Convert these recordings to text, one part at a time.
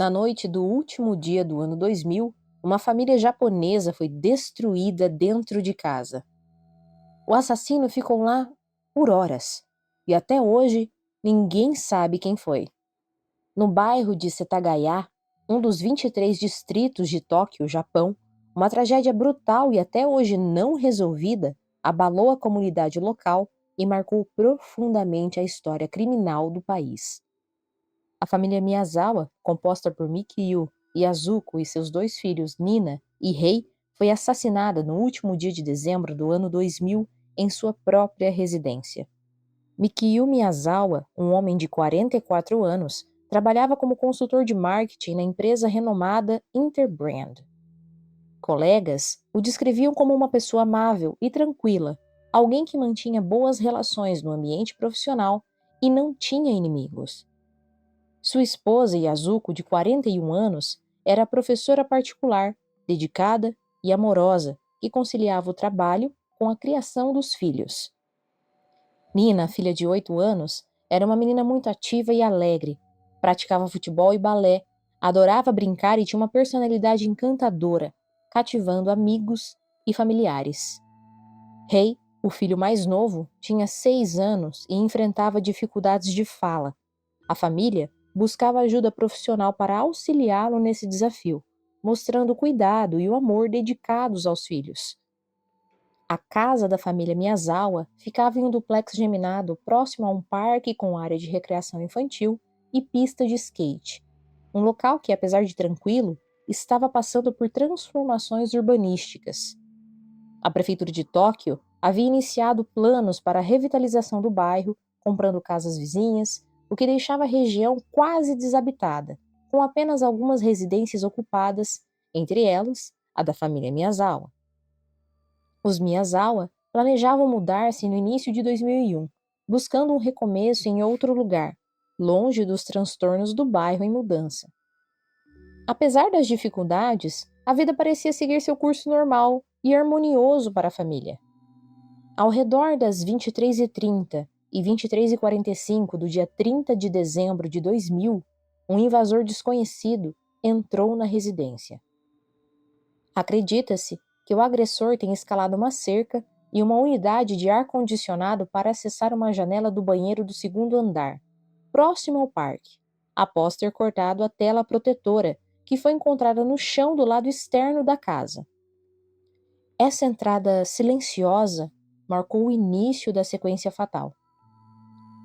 Na noite do último dia do ano 2000, uma família japonesa foi destruída dentro de casa. O assassino ficou lá por horas e até hoje ninguém sabe quem foi. No bairro de Setagaya, um dos 23 distritos de Tóquio, Japão, uma tragédia brutal e até hoje não resolvida abalou a comunidade local e marcou profundamente a história criminal do país. A família Miyazawa, composta por Mikio, Yazuko e seus dois filhos Nina e Rei, foi assassinada no último dia de dezembro do ano 2000 em sua própria residência. Mikio Miyazawa, um homem de 44 anos, trabalhava como consultor de marketing na empresa renomada Interbrand. Colegas o descreviam como uma pessoa amável e tranquila, alguém que mantinha boas relações no ambiente profissional e não tinha inimigos. Sua esposa, Yasuko, de 41 anos, era professora particular, dedicada e amorosa, que conciliava o trabalho com a criação dos filhos. Nina, filha de 8 anos, era uma menina muito ativa e alegre, praticava futebol e balé, adorava brincar e tinha uma personalidade encantadora, cativando amigos e familiares. Rei, o filho mais novo, tinha 6 anos e enfrentava dificuldades de fala. A família buscava ajuda profissional para auxiliá-lo nesse desafio, mostrando o cuidado e o amor dedicados aos filhos. A casa da família Miyazawa ficava em um duplex geminado próximo a um parque com área de recreação infantil e pista de skate, um local que, apesar de tranquilo, estava passando por transformações urbanísticas. A prefeitura de Tóquio havia iniciado planos para a revitalização do bairro, comprando casas vizinhas, o que deixava a região quase desabitada, com apenas algumas residências ocupadas, entre elas a da família Miyazawa. Os Miyazawa planejavam mudar-se no início de 2001, buscando um recomeço em outro lugar, longe dos transtornos do bairro em mudança. Apesar das dificuldades, a vida parecia seguir seu curso normal e harmonioso para a família. Ao redor das 23h30 e 23h45 do dia 30 de dezembro de 2000, um invasor desconhecido entrou na residência. Acredita-se que o agressor tenha escalado uma cerca e uma unidade de ar-condicionado para acessar uma janela do banheiro do segundo andar, próximo ao parque, após ter cortado a tela protetora, que foi encontrada no chão do lado externo da casa. Essa entrada silenciosa marcou o início da sequência fatal.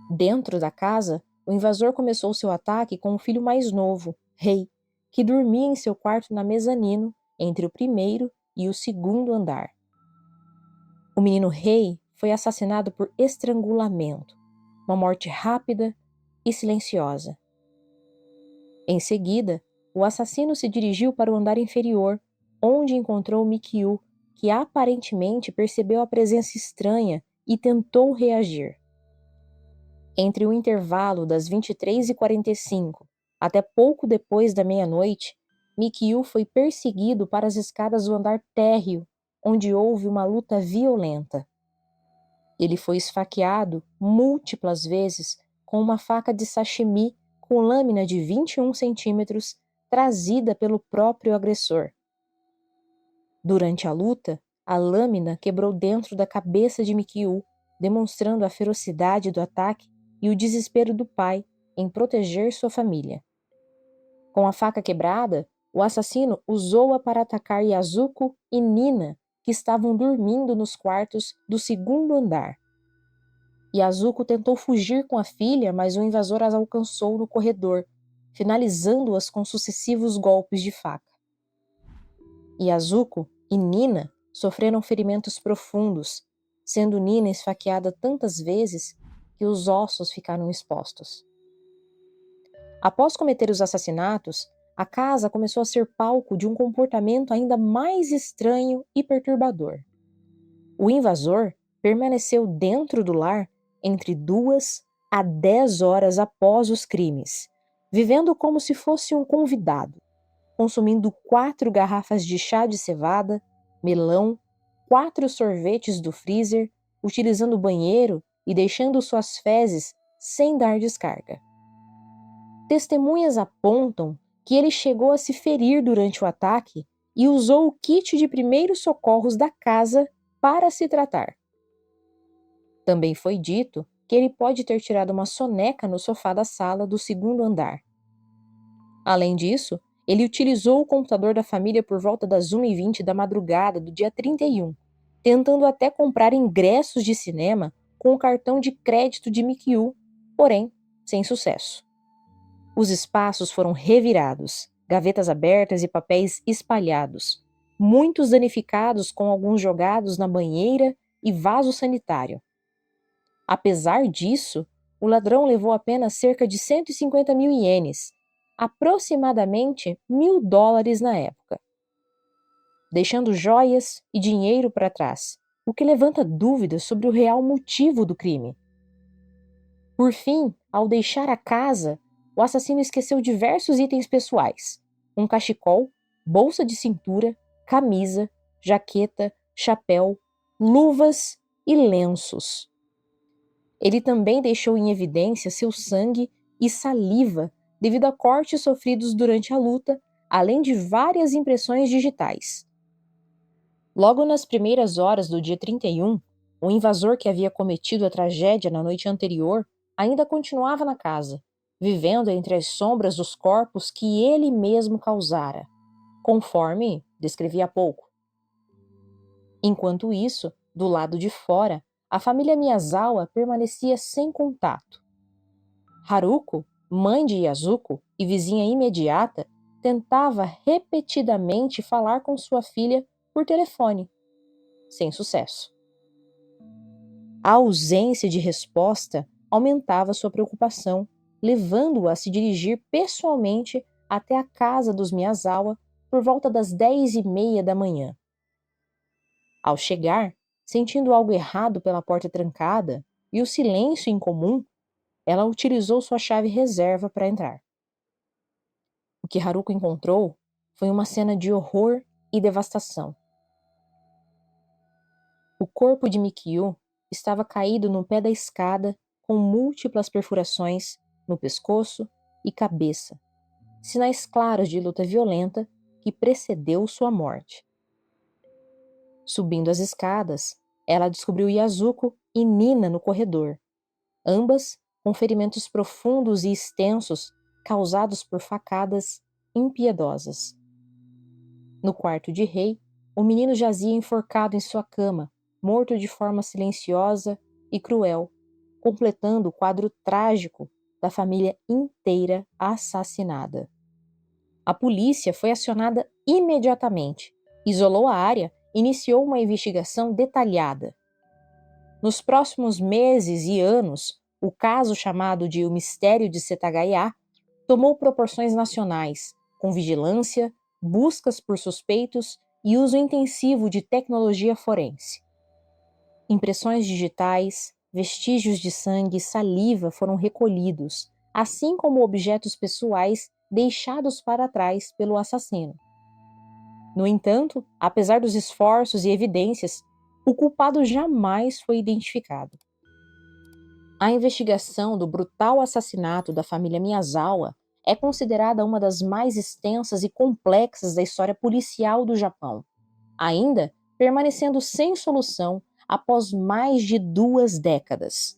Dentro da casa, o invasor começou seu ataque com o filho mais novo, Rei, que dormia em seu quarto na mezanino, entre o primeiro e o segundo andar. O menino Rei foi assassinado por estrangulamento, uma morte rápida e silenciosa. Em seguida, o assassino se dirigiu para o andar inferior, onde encontrou Mikio, que aparentemente percebeu a presença estranha e tentou reagir. Entre o intervalo das 23h45 até pouco depois da meia-noite, Mikio foi perseguido para as escadas do andar térreo, onde houve uma luta violenta. Ele foi esfaqueado múltiplas vezes com uma faca de sashimi com lâmina de 21 centímetros trazida pelo próprio agressor. Durante a luta, a lâmina quebrou dentro da cabeça de Mikio, demonstrando a ferocidade do ataque e o desespero do pai em proteger sua família. Com a faca quebrada, o assassino usou-a para atacar Yasuko e Nina, que estavam dormindo nos quartos do segundo andar. Yasuko tentou fugir com a filha, mas o invasor as alcançou no corredor, finalizando-as com sucessivos golpes de faca. Yasuko e Nina sofreram ferimentos profundos, sendo Nina esfaqueada tantas vezes que os ossos ficaram expostos. Após cometer os assassinatos, a casa começou a ser palco de um comportamento ainda mais estranho e perturbador. O invasor permaneceu dentro do lar entre 2 a 10 horas após os crimes, vivendo como se fosse um convidado, consumindo 4 garrafas de chá de cevada, melão, 4 sorvetes do freezer, utilizando o banheiro e deixando suas fezes sem dar descarga. Testemunhas apontam que ele chegou a se ferir durante o ataque e usou o kit de primeiros socorros da casa para se tratar. Também foi dito que ele pode ter tirado uma soneca no sofá da sala do segundo andar. Além disso, ele utilizou o computador da família por volta das 1h20 da madrugada do dia 31, tentando até comprar ingressos de cinema com o cartão de crédito de McHugh, porém, sem sucesso. Os espaços foram revirados, gavetas abertas e papéis espalhados, muitos danificados com alguns jogados na banheira e vaso sanitário. Apesar disso, o ladrão levou apenas cerca de 150 mil ienes, aproximadamente $1.000 na época, deixando joias e dinheiro para trás, o que levanta dúvidas sobre o real motivo do crime. Por fim, ao deixar a casa, o assassino esqueceu diversos itens pessoais: um cachecol, bolsa de cintura, camisa, jaqueta, chapéu, luvas e lenços. Ele também deixou em evidência seu sangue e saliva devido a cortes sofridos durante a luta, além de várias impressões digitais. Logo nas primeiras horas do dia 31, o invasor que havia cometido a tragédia na noite anterior ainda continuava na casa, vivendo entre as sombras dos corpos que ele mesmo causara, conforme descrevi há pouco. Enquanto isso, do lado de fora, a família Miyazawa permanecia sem contato. Haruko, mãe de Yasuko e vizinha imediata, tentava repetidamente falar com sua filha por telefone, sem sucesso. A ausência de resposta aumentava sua preocupação, levando-o a se dirigir pessoalmente até a casa dos Miyazawa por volta das 10h30 da manhã. Ao chegar, sentindo algo errado pela porta trancada e o silêncio incomum, ela utilizou sua chave reserva para entrar. O que Haruko encontrou foi uma cena de horror e devastação. O corpo de Mikio estava caído no pé da escada com múltiplas perfurações no pescoço e cabeça, sinais claros de luta violenta que precedeu sua morte. Subindo as escadas, ela descobriu Yasuko e Nina no corredor, ambas com ferimentos profundos e extensos causados por facadas impiedosas. No quarto de Rei, o menino jazia enforcado em sua cama, morto de forma silenciosa e cruel, completando o quadro trágico da família inteira assassinada. A polícia foi acionada imediatamente, isolou a área e iniciou uma investigação detalhada. Nos próximos meses e anos, o caso chamado de O Mistério de Setagaya tomou proporções nacionais, com vigilância, buscas por suspeitos e uso intensivo de tecnologia forense. Impressões digitais, vestígios de sangue e saliva foram recolhidos, assim como objetos pessoais deixados para trás pelo assassino. No entanto, apesar dos esforços e evidências, o culpado jamais foi identificado. A investigação do brutal assassinato da família Miyazawa é considerada uma das mais extensas e complexas da história policial do Japão, ainda permanecendo sem solução após mais de 2 décadas.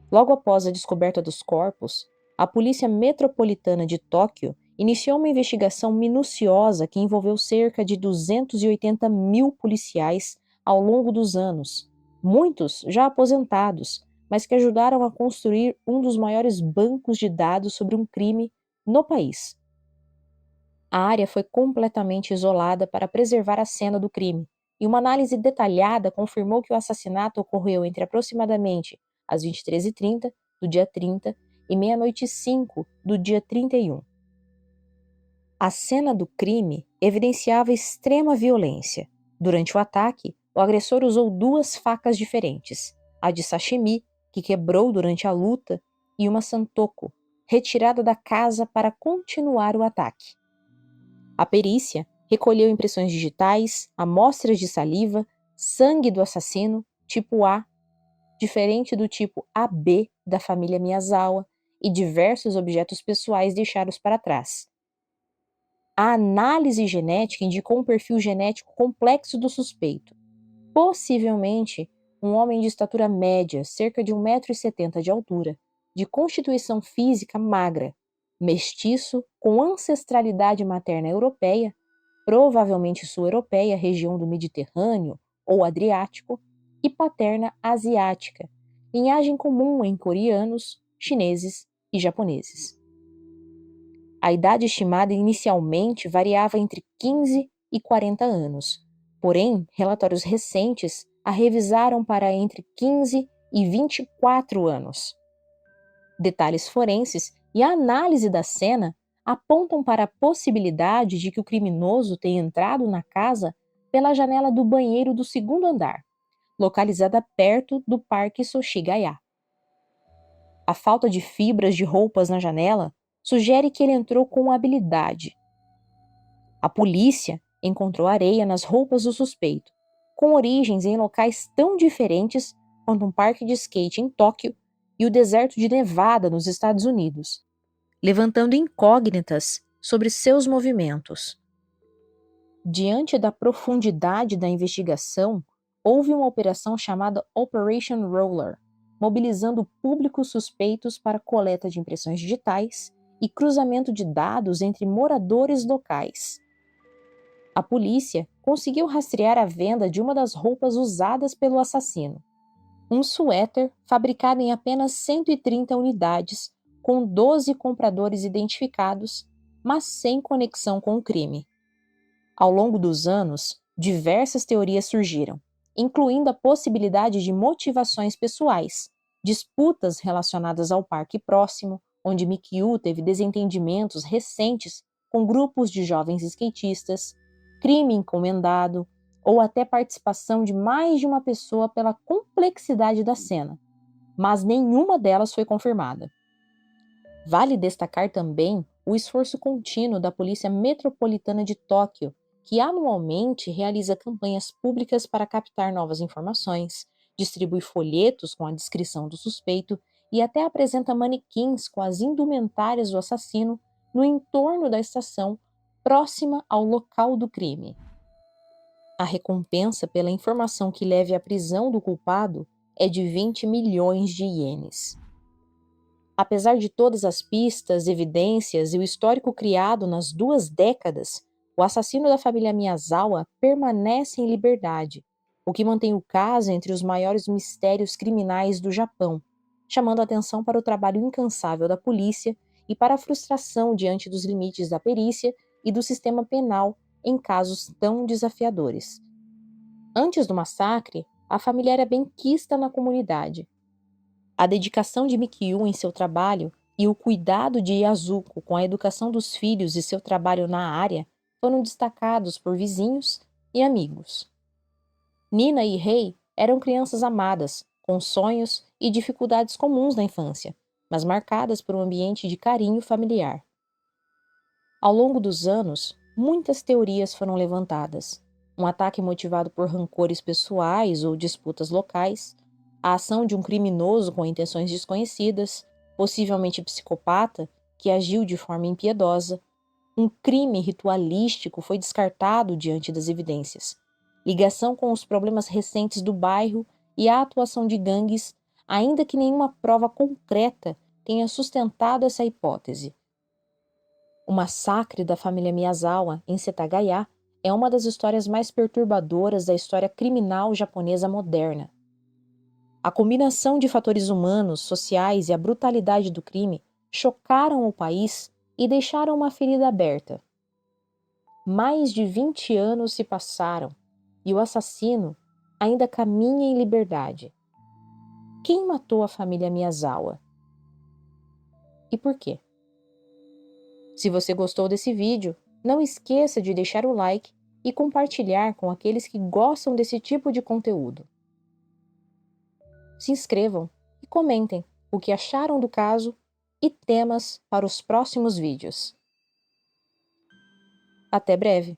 Logo após a descoberta dos corpos, a Polícia Metropolitana de Tóquio iniciou uma investigação minuciosa que envolveu cerca de 280 mil policiais ao longo dos anos, muitos já aposentados, mas que ajudaram a construir um dos maiores bancos de dados sobre um crime no país. A área foi completamente isolada para preservar a cena do crime, e uma análise detalhada confirmou que o assassinato ocorreu entre aproximadamente às 23h30 do dia 30 e 00h05 do dia 31. A cena do crime evidenciava extrema violência. Durante o ataque, o agressor usou 2 facas diferentes, a de sashimi, que quebrou durante a luta, e uma santoko, retirada da casa para continuar o ataque. A perícia recolheu impressões digitais, amostras de saliva, sangue do assassino, tipo A, diferente do tipo AB da família Miyazawa, e diversos objetos pessoais deixados para trás. A análise genética indicou um perfil genético complexo do suspeito. Possivelmente, um homem de estatura média, cerca de 1,70 m de altura, de constituição física magra, mestiço, com ancestralidade materna europeia, provavelmente sul-europeia, região do Mediterrâneo ou Adriático, e paterna asiática, linhagem comum em coreanos, chineses e japoneses. A idade estimada inicialmente variava entre 15 e 40 anos, porém, relatórios recentes a revisaram para entre 15 e 24 anos. Detalhes forenses e a análise da cena apontam para a possibilidade de que o criminoso tenha entrado na casa pela janela do banheiro do segundo andar, localizada perto do Parque Soshigaya. A falta de fibras de roupas na janela sugere que ele entrou com habilidade. A polícia encontrou areia nas roupas do suspeito, com origens em locais tão diferentes quanto um parque de skate em Tóquio e o deserto de Nevada nos Estados Unidos, levantando incógnitas sobre seus movimentos. Diante da profundidade da investigação, houve uma operação chamada Operation Roller, mobilizando públicos suspeitos para coleta de impressões digitais e cruzamento de dados entre moradores locais. A polícia conseguiu rastrear a venda de uma das roupas usadas pelo assassino, um suéter fabricado em apenas 130 unidades, com 12 compradores identificados, mas sem conexão com o crime. Ao longo dos anos, diversas teorias surgiram, incluindo a possibilidade de motivações pessoais, disputas relacionadas ao parque próximo, onde Mikyu teve desentendimentos recentes com grupos de jovens skatistas, crime encomendado ou até participação de mais de uma pessoa pela complexidade da cena, mas nenhuma delas foi confirmada. Vale destacar também o esforço contínuo da Polícia Metropolitana de Tóquio, que anualmente realiza campanhas públicas para captar novas informações, distribui folhetos com a descrição do suspeito e até apresenta manequins com as indumentárias do assassino no entorno da estação próxima ao local do crime. A recompensa pela informação que leve à prisão do culpado é de 20 milhões de ienes. Apesar de todas as pistas, evidências e o histórico criado nas 2 décadas, o assassino da família Miyazawa permanece em liberdade, o que mantém o caso entre os maiores mistérios criminais do Japão, chamando atenção para o trabalho incansável da polícia e para a frustração diante dos limites da perícia e do sistema penal em casos tão desafiadores. Antes do massacre, a família era benquista na comunidade. A dedicação de Mikyu em seu trabalho e o cuidado de Yasuko com a educação dos filhos e seu trabalho na área foram destacados por vizinhos e amigos. Nina e Rei eram crianças amadas, com sonhos e dificuldades comuns na infância, mas marcadas por um ambiente de carinho familiar. Ao longo dos anos, muitas teorias foram levantadas. Um ataque motivado por rancores pessoais ou disputas locais, a ação de um criminoso com intenções desconhecidas, possivelmente psicopata, que agiu de forma impiedosa. Um crime ritualístico foi descartado diante das evidências. Ligação com os problemas recentes do bairro e a atuação de gangues, ainda que nenhuma prova concreta tenha sustentado essa hipótese. O massacre da família Miyazawa, em Setagaya, é uma das histórias mais perturbadoras da história criminal japonesa moderna. A combinação de fatores humanos, sociais e a brutalidade do crime chocaram o país e deixaram uma ferida aberta. Mais de 20 anos se passaram e o assassino ainda caminha em liberdade. Quem matou a família Miyazawa? E por quê? Se você gostou desse vídeo, não esqueça de deixar o like e compartilhar com aqueles que gostam desse tipo de conteúdo. Se inscrevam e comentem o que acharam do caso e temas para os próximos vídeos. Até breve!